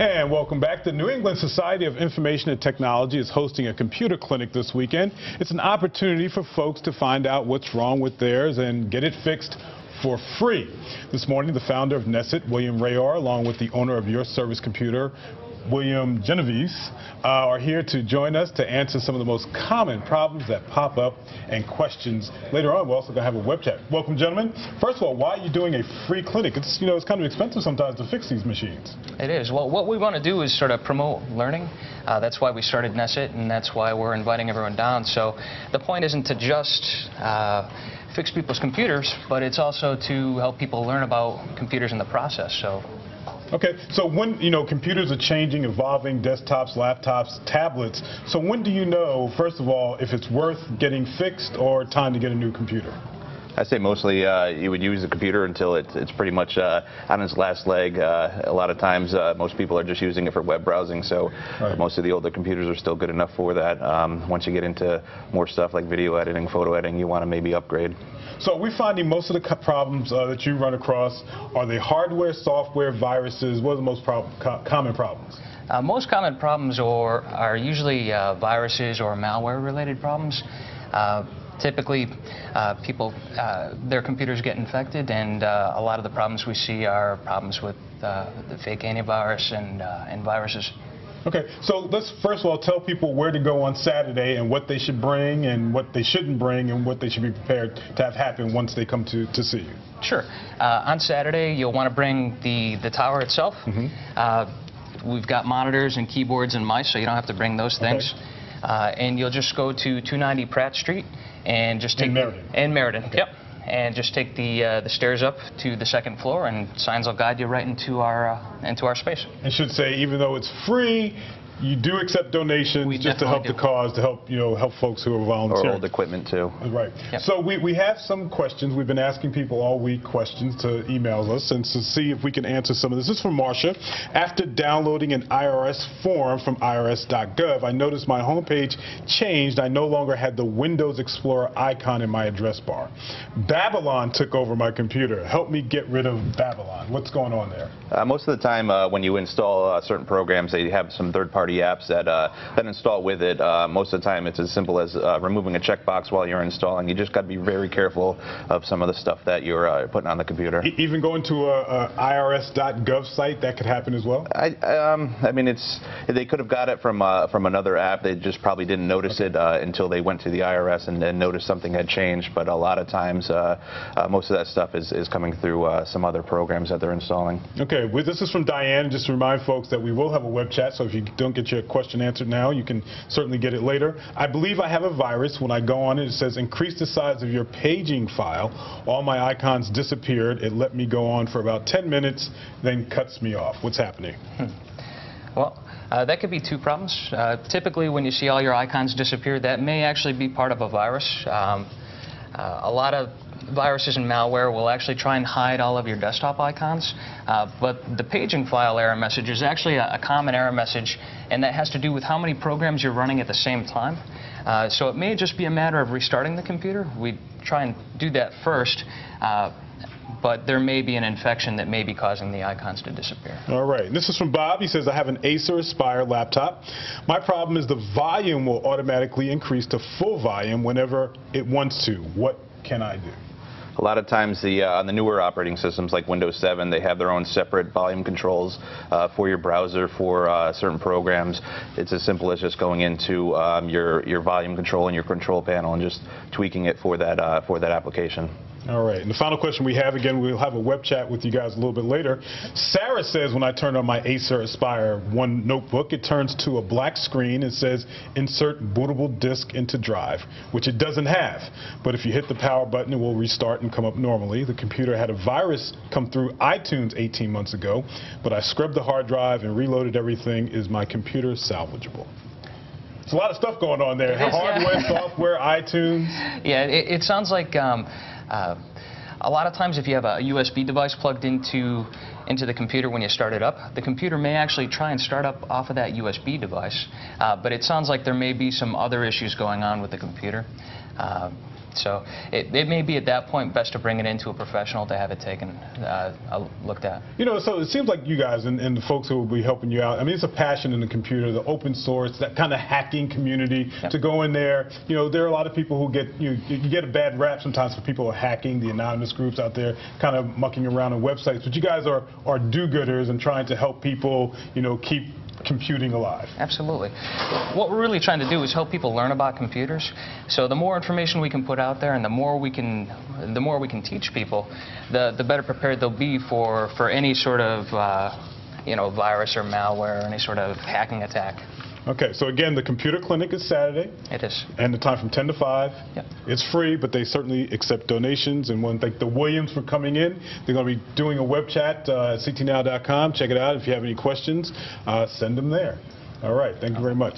And welcome back. The New England Society of Information and Technology is hosting a computer clinic this weekend. It's an opportunity for folks to find out what's wrong with theirs and get it fixed for free. This morning, the founder of NESIT, William Rayar, along with the owner of Your Service Computer, William Genovese, are here to join us to answer some of the most common problems that pop up and questions. Later on, we're also going to have a web chat. Welcome, gentlemen. First of all, why are you doing a free clinic? It's, it's kind of expensive sometimes to fix these machines. It is. Well, what we want to do is sort of promote learning. That's why we started NESIT, and that's why we're inviting everyone down. So the point isn't to just fix people's computers, but it's also to help people learn about computers in the process. So. Okay, so when, computers are changing, evolving, desktops, laptops, tablets, so when do you know, first of all, if it's worth getting fixed or time to get a new computer? I say mostly you would use the computer until it's pretty much on its last leg. A lot of times most people are just using it for web browsing, so most of the older computers are still good enough for that. Once you get into more stuff like video editing, photo editing, you want to maybe upgrade. So we're finding most of the problems that you run across, are they hardware, software, viruses? What are the most common problems? Most common problems are usually viruses or malware-related problems. Typically, their computers get infected, and a lot of the problems we see are problems with the fake antivirus and viruses. Okay, so let's first of all tell people where to go on Saturday and what they should bring and what they shouldn't bring and what they should be prepared to have happen once they come to see you. Sure. On Saturday, you'll want to bring the tower itself. Mm-hmm. We've got monitors and keyboards and mice, so you don't have to bring those things. And you'll just go to 290 Pratt Street and just take in Meriden. Okay. Yep. And just take the stairs up to the second floor, and signs will guide you right into our space. I should say, even though it's free, you do accept donations just to help the cause, to help help folks who are volunteering. Or old equipment too. Right. Yep. So we have some questions. We've been asking people all week questions to email us and to see if we can answer some of this. This is from Marcia. After downloading an IRS form from irs.gov, I noticed my homepage changed. I no longer had the Windows Explorer icon in my address bar. Babylon took over my computer. Help me get rid of Babylon. What's going on there? Most of the time when you install certain programs, they have some third-party apps that install with it. Most of the time it's as simple as removing a checkbox while you're installing. You just got to be very careful of some of the stuff that you're putting on the computer. Even going to a irs.gov site, that could happen as well? I mean, they could have got it from another app. They just probably didn't notice it until they went to the IRS and noticed something had changed. But a lot of times most of that stuff is coming through some other programs that they're installing. Okay, well, this is from Diane. Just to remind folks that we will have a web chat, so if you don't get your question answered now, you can certainly get it later. I believe I have a virus. When I go on it, it says increase the size of your paging file. All my icons disappeared. It let me go on for about 10 minutes, then cuts me off. What's happening? Well, that could be two problems. Typically, when you see all your icons disappear, that may actually be part of a virus. A lot of viruses and malware will actually try and hide all of your desktop icons, but the paging file error message is actually a common error message, and that has to do with how many programs you're running at the same time. So it may just be a matter of restarting the computer. We try and do that first, but there may be an infection that may be causing the icons to disappear. All right. This is from Bob. He says, I have an Acer Aspire laptop. My problem is the volume will automatically increase to full volume whenever it wants to. What can I do? A lot of times on the newer operating systems like Windows 7, they have their own separate volume controls for your browser, for certain programs. It's as simple as just going into your volume control in your control panel and just tweaking it for that application. All right. And the final question we have, again, we'll have a web chat with you guys a little bit later. Sarah says when I turn on my Acer Aspire 1 notebook, it turns to a black screen. It says insert bootable disk into drive, which it doesn't have. But if you hit the power button, it will restart and come up normally. The computer had a virus come through iTunes 18 months ago, but I scrubbed the hard drive and reloaded everything. Is my computer salvageable? There's a lot of stuff going on there. Hardware, software, iTunes. Yeah, it sounds like a lot of times if you have a USB device plugged into the computer when you start it up, the computer may actually try and start up off of that USB device, but it sounds like there may be some other issues going on with the computer. So it may be at that point best to bring it into a professional to have it taken, looked at. You know, so it seems like you guys and the folks who will be helping you out, I mean, it's a passion in the computer, the open source, that kind of hacking community. Yep. To go in there. You know, there are a lot of people who get, you get a bad rap sometimes for people who are hacking, the anonymous groups out there kind of mucking around on websites. But you guys are do-gooders and trying to help people, you know, keep computing alive. Absolutely. What we're really trying to do is help people learn about computers. So the more information we can put out there and the more we can teach people, the better prepared they'll be for any sort of you know, virus or malware or any sort of hacking attack. Okay, so again, the computer clinic is Saturday. It is. And the time from 10 to 5. Yep. It's free, but they certainly accept donations. And want to thank the Williams for coming in. They're going to be doing a web chat at ctnow.com. Check it out. If you have any questions, send them there. All right, thank you very much.